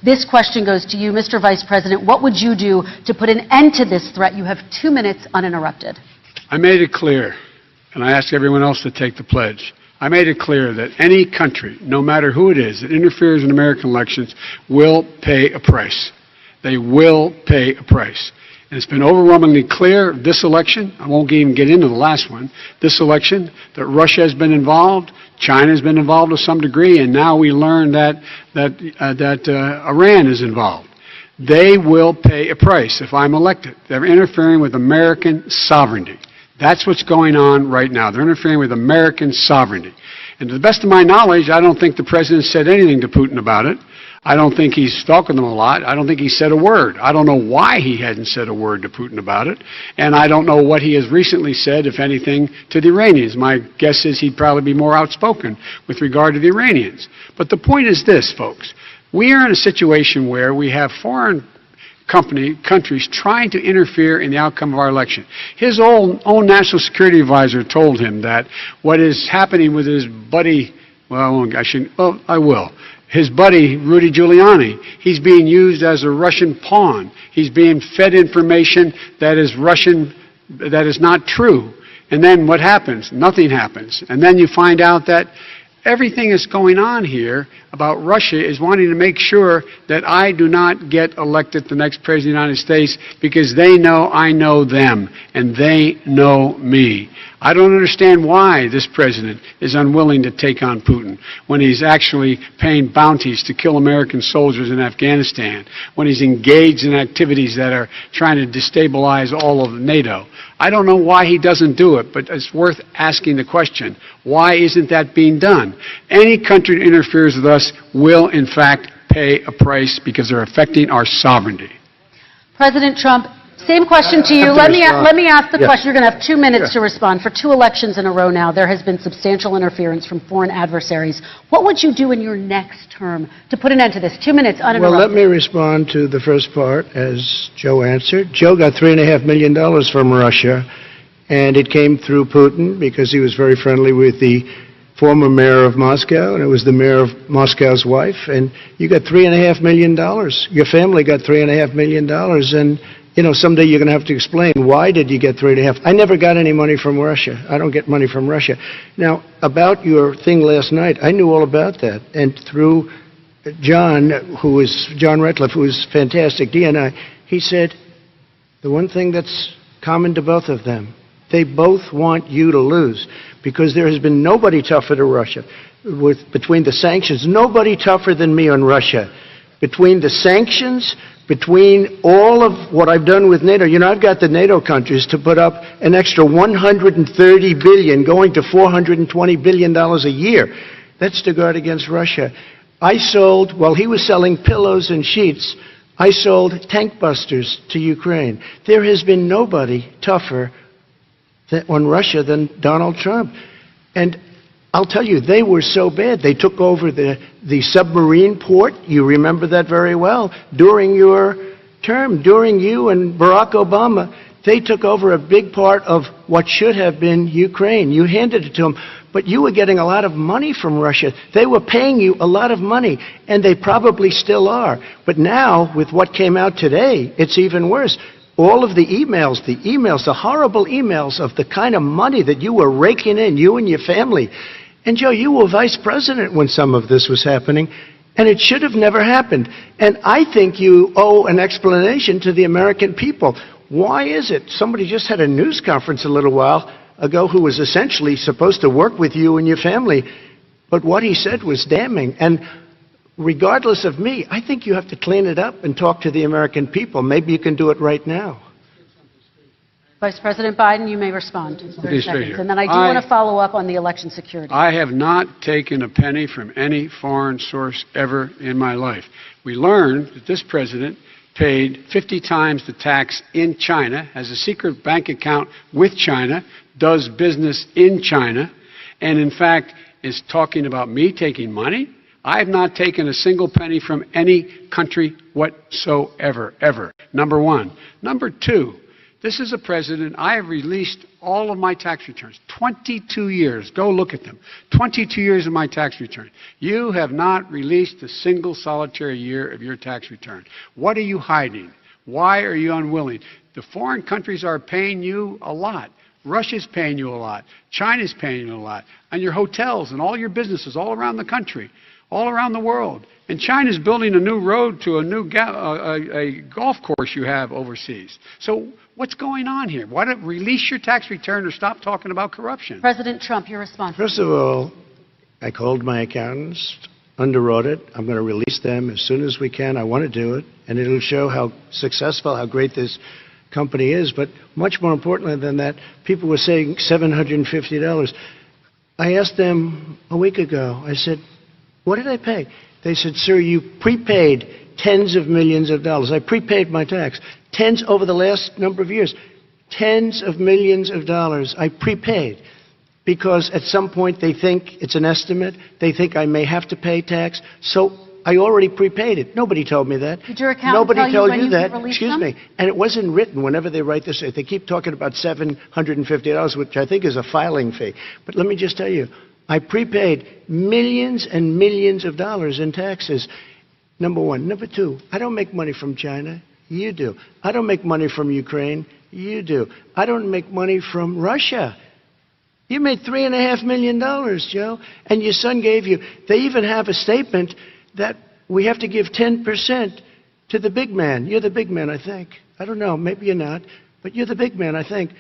This question goes to you, Mr. Vice President. What would you do to put an end to this threat? You have 2 minutes uninterrupted. I made it clear, and I ask everyone else to take the pledge. I made it clear that any country, no matter who it is, that interferes in American elections will pay a price. They will pay a price. And it's been overwhelmingly clear this election, I won't even get into the last one, this election, that Russia has been involved, China has been involved to some degree, and now we learn that Iran is involved. They will pay a price if I'm elected. They're interfering with American sovereignty. That's what's going on right now. They're interfering with American sovereignty. And to the best of my knowledge, I don't think the President said anything to Putin about it. I don't think he's talking to them a lot. I don't think he said a word. I don't know why he hadn't said a word to Putin about it. And I don't know what he has recently said, if anything, to the Iranians. My guess is he'd probably be more outspoken with regard to the Iranians. But the point is this, folks. We are in a situation where we have foreign countries trying to interfere in the outcome of our election. His own national security advisor told him that what is happening with his buddy, I will. His buddy, Rudy Giuliani, he's being used as a Russian pawn. He's being fed information that is Russian, that is not true. And then what happens? Nothing happens. And then you find out that everything that's going on here about Russia is wanting to make sure that I do not get elected the next President of the United States because they know I know them and they know me. I don't understand why this president is unwilling to take on Putin when he's actually paying bounties to kill American soldiers in Afghanistan, when he's engaged in activities that are trying to destabilize all of NATO. I don't know why he doesn't do it, but it's worth asking the question, why isn't that being done? Any country that interferes with us will, in fact, pay a price because they're affecting our sovereignty. President Trump, same question to you. Let me ask the question. You're going to have 2 minutes to respond. For 2 elections in a row now, there has been substantial interference from foreign adversaries. What would you do in your next term to put an end to this? 2 minutes uninterrupted. Well, let me respond to the first part, as Joe answered. Joe got $3.5 million from Russia, and it came through Putin because he was very friendly with the former mayor of Moscow, and it was the mayor of Moscow's wife, and you got $3.5 million. Your family got $3.5 million, and you know, someday you're going to have to explain, why did you get 3.5? I never got any money from Russia. I don't get money from Russia. Now, about your thing last night, I knew all about that. And through John Ratcliffe, who is fantastic, DNI, he said, the one thing that's common to both of them, they both want you to lose. Because there has been nobody tougher to Russia. Between the sanctions, nobody tougher than me on Russia. Between the sanctions, between all of what I've done with NATO, you know, I've got the NATO countries to put up an extra $130 billion, going to $420 billion a year. That's to guard against Russia. I sold, while he was selling pillows and sheets, I sold tank busters to Ukraine. There has been nobody tougher on Russia than Donald Trump. And I'll tell you, they were so bad. They took over the submarine port. You remember that very well. During your term, during you and Barack Obama, they took over a big part of what should have been Ukraine. You handed it to them, but you were getting a lot of money from Russia. They were paying you a lot of money, and they probably still are. But now, with what came out today, it's even worse. All of the emails, the horrible emails of the kind of money that you were raking in, you and your family. And Joe, you were vice president when some of this was happening, and it should have never happened. And I think you owe an explanation to the American people. Why is it? Somebody just had a news conference a little while ago who was essentially supposed to work with you and your family, but what he said was damning. And regardless of me, I think you have to clean it up and talk to the American people. Maybe you can do it right now. Vice President Biden, you may respond in 30 seconds. And then I do want to follow up on the election security. I have not taken a penny from any foreign source ever in my life. We learned that this president paid 50 times the tax in China, has a secret bank account with China, does business in China, and in fact is talking about me taking money. I have not taken a single penny from any country whatsoever, ever. Number one. Number two, This is a president, I have released all of my tax returns, 22 years. Go look at them. 22 years of my tax return. You have not released a single solitary year of your tax return. What are you hiding? Why are you unwilling? The foreign countries are paying you a lot. Russia's paying you a lot. China's paying you a lot. And your hotels and all your businesses all around the country, all around the world. And China's building a new road to a new a golf course you have overseas. So what's going on here? Why don't release your tax return or stop talking about corruption? President Trump, your response. First of all, I called my accountants, underwrote it. I'm going to release them as soon as we can. I want to do it, and it'll show how successful, how great this company is. But much more importantly than that, people were saying $750. I asked them a week ago, I said, what did I pay? They said, sir, you prepaid tens of millions of dollars. I prepaid my tax. Tens over the last number of years. Tens of millions of dollars I prepaid. Because at some point they think it's an estimate. They think I may have to pay tax. So I already prepaid it. Nobody told me that. Did your accountant Nobody tell you told when you you that. could release Excuse them? me. And it wasn't written whenever they write this. They keep talking about $750, which I think is a filing fee. But let me just tell you, I prepaid millions and millions of dollars in taxes. Number one. Number two, I don't make money from China. You do. I don't make money from Ukraine. You do. I don't make money from Russia. You made $3.5 million, Joe, and your son gave you. They even have a statement that we have to give 10% to the big man. You're the big man, I think. I don't know. Maybe you're not, but you're the big man, I think.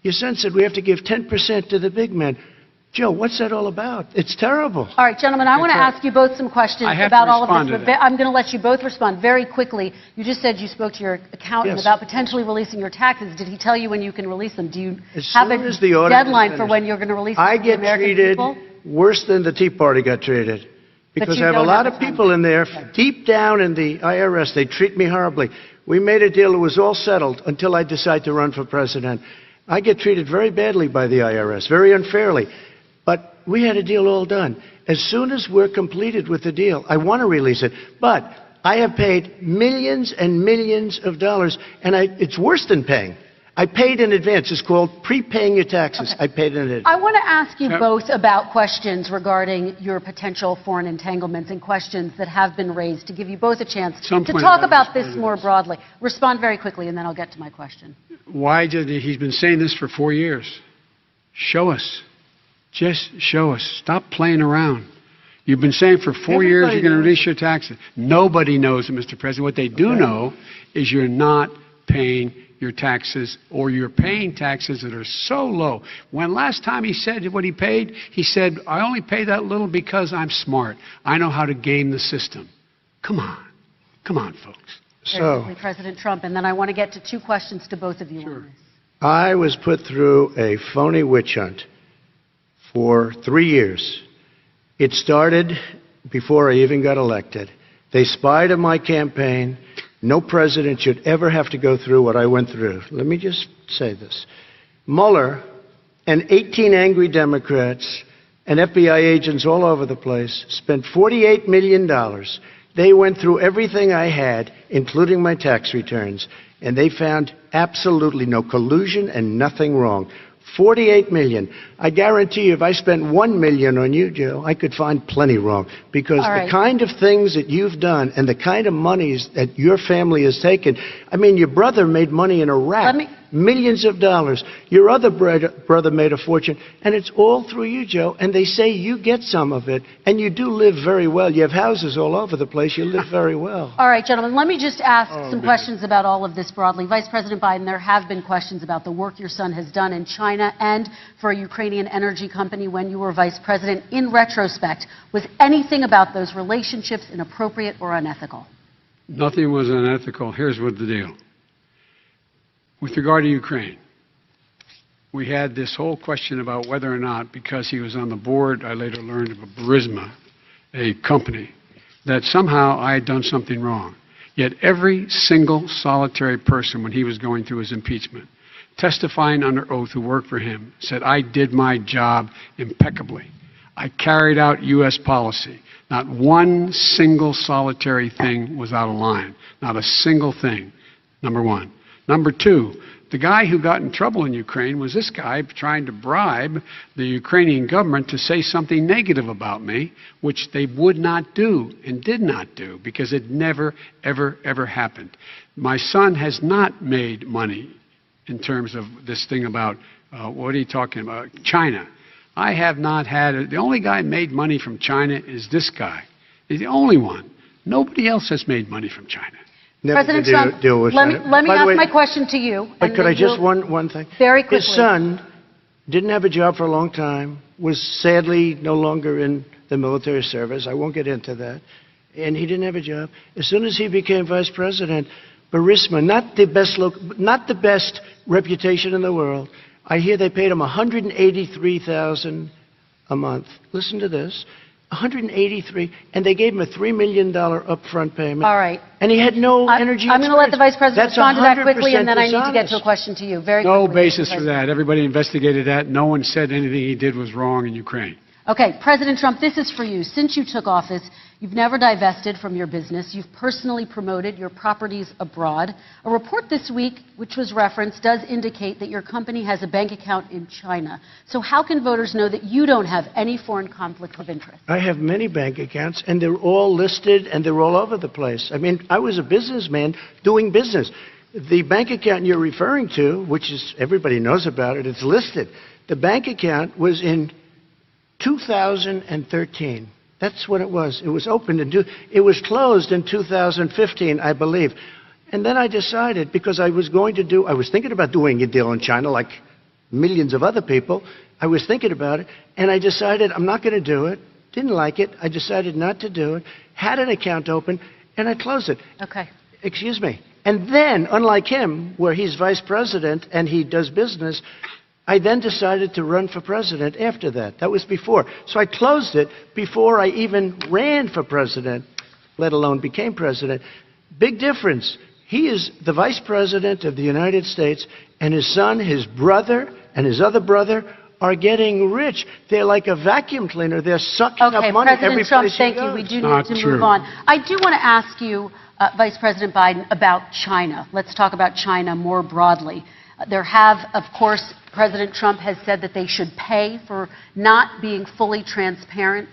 Your son said we have to give 10% to the big man. Joe, what's that all about? It's terrible. All right, gentlemen, I want to ask you both some questions I have about to all of respond this, to but that. I'm going to let you both respond very quickly. You just said you spoke to your accountant Yes. about potentially releasing your taxes. Did he tell you when you can release them? Do you As have soon a as the audit is deadline for finished. when you're going to release them I to the get American treated people? worse than the Tea Party got treated. Because you I have a don't lot have of a time. people in there, deep down in the IRS, they treat me horribly. We made a deal, it was all settled until I decide to run for president. I get treated very badly by the IRS, very unfairly. But we had a deal all done. As soon as we're completed with the deal, I want to release it. But I have paid millions and millions of dollars, and it's worse than paying. I paid in advance. It's called prepaying your taxes. I paid in advance. I want to ask you Yep. both about questions regarding your potential foreign entanglements and questions that have been raised to give you both a chance Some to point talk about about this this more broadly. Respond very quickly, and then I'll get to my question. Why did he's been saying this for 4 years? Show us. Just show us. Stop playing around. You've been saying for 4 years you're going to knows. release your taxes. Nobody knows it, Mr. President. What they do know is you're not paying your taxes, or you're paying taxes that are so low. When last time he said what he paid, he said, I only pay that little because I'm smart. I know how to game the system. Come on. Come on, folks. Very So, quickly, President Trump, and then I want to get to two questions to both of you on this. I was put through a phony witch hunt for 3 years. It started before I even got elected. They spied on my campaign. No president should ever have to go through what I went through. Let me just say this. Mueller and 18 angry Democrats and FBI agents all over the place spent $48 million. They went through everything I had, including my tax returns, and they found absolutely no collusion and nothing wrong. $48 million. I guarantee you, if I spent $1 million on you, Joe, I could find plenty wrong. Because All right. the kind of things that you've done and the kind of monies that your family has taken, I mean, your brother made money in Iraq. Let me- Millions of dollars. Your other brother made a fortune. And it's all through you, Joe. And they say you get some of it. And you do live very well. You have houses all over the place. You live very well. All right, gentlemen, let me just ask some man. questions about all of this broadly. Vice President Biden, there have been questions about the work your son has done in China and for a Ukrainian energy company when you were vice president. In retrospect, was anything about those relationships inappropriate or unethical? Nothing was unethical. Here's what the deal. With regard to Ukraine, we had this whole question about whether or not, because he was on the board, I later learned of Burisma, a company, that somehow I had done something wrong. Yet every single solitary person, when he was going through his impeachment, testifying under oath who worked for him, said, I did my job impeccably. I carried out U.S. policy. Not one single solitary thing was out of line. Not a single thing, number one. Number two, the guy who got in trouble in Ukraine was this guy trying to bribe the Ukrainian government to say something negative about me, which they would not do and did not do because it never, ever, ever happened. My son has not made money in terms of this thing about, what are you talking about, China. I have not had, the only guy who made money from China is this guy. He's the only one. Nobody else has made money from China. Never President did Trump, deal with let me China. By the ask way, my question to you. But and could then I just, you'll- one thing? Very quickly. His son didn't have a job for a long time, was sadly no longer in the military service. I won't get into that. And he didn't have a job. As soon as he became vice president, Burisma, not the best reputation in the world, I hear they paid him $183,000 a month. Listen to this. $183, and they gave him a $3 million upfront payment. All right. And he had no energy. I'm going to let the Vice President That's respond to that quickly, and then I 100% need to get to a dishonest. question to you. Very No quickly, Mr. basis for President. that. Everybody investigated that. No one said anything he did was wrong in Ukraine. Okay, President Trump, this is for you. Since you took office, you've never divested from your business. You've personally promoted your properties abroad. A report this week, which was referenced, does indicate that your company has a bank account in China. So how can voters know that you don't have any foreign conflict of interest? I have many bank accounts, and they're all listed, and they're all over the place. I mean, I was a businessman doing business. The bank account you're referring to, which is, everybody knows about it, it's listed. The bank account was in 2013. That's what it was. It was opened it was closed in 2015, I believe. And then I decided, because I was thinking about doing a deal in China like millions of other people. I was thinking about it, and I decided I'm not going to do it. Didn't like it. I decided not to do it. Had an account open, and I closed it. Okay. Excuse me. And then, unlike him, where he's vice president and he does business, I then decided to run for president after that. That was before. So I closed it before I even ran for president, let alone became president. Big difference. He is the vice president of the United States, and his son, his brother, and his other brother are getting rich. They're like a vacuum cleaner. They're sucking up money every President Trump, place he thank you. goes. We do Not need to true. move on. I do want to ask you, Vice President Biden, about China. Let's talk about China more broadly. There have, of course, President Trump has said that they should pay for not being fully transparent